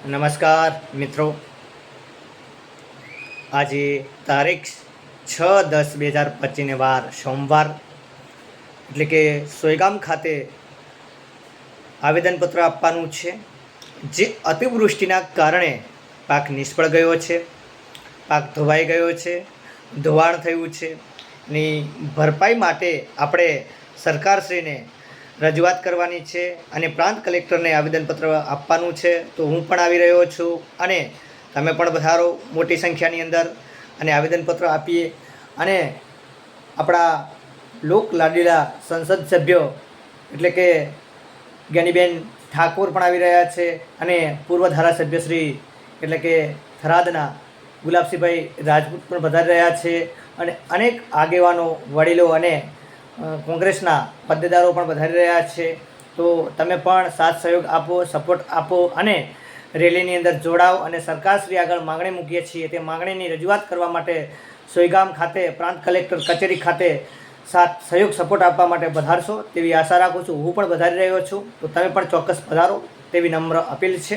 નમસ્કાર મિત્રો, આજે તારીખ 6/10/2025 વાર સોમવાર એટલે કે સોયગામ ખાતે આવેદનપત્ર આપવાનું છે। જે અતિવૃષ્ટિના કારણે પાક નિષ્ફળ ગયો છે, પાક ધોવાઈ ગયો છે, ધોવાણ થયું છે ની ભરપાઈ માટે આપણે સરકારશ્રીને રજૂઆત કરવાની છે અને પ્રાંત કલેક્ટરને આવેદનપત્ર આપવાનું છે। તો હું પણ આવી રહ્યો છું અને તમે પણ પધારો મોટી સંખ્યાની અંદર અને આવેદનપત્ર આપીએ। અને આપણા લોક લાડીલા સંસદ સભ્યો એટલે કે જ્ઞાનીબેન ઠાકોર પણ આવી રહ્યા છે અને પૂર્વ ધારાસભ્યશ્રી એટલે કે થરાદના ગુલાબસિંહભાઈ રાજપૂત પણ પધારી રહ્યા છે અને અનેક આગેવાનો, વડીલો અને કોંગ્રેસના હોદ્દેદારો પણ પધારી રહ્યા છે। તો તમે પણ સાથ સહયોગ આપો, સપોર્ટ આપો અને રેલીની અંદર જોડાઓ અને સરકારશ્રી આગળ માગણી મૂકીએ છીએ તે માગણીની રજૂઆત કરવા માટે સોયગામ ખાતે પ્રાંત કલેક્ટર કચેરી ખાતે સાથ સહયોગ સપોર્ટ આપવા માટે પધારશો તેવી આશા રાખું છું। હું પણ પધારી રહ્યો છું, તો તમે પણ ચોક્કસ પધારો તેવી નમ્ર અપીલ છે।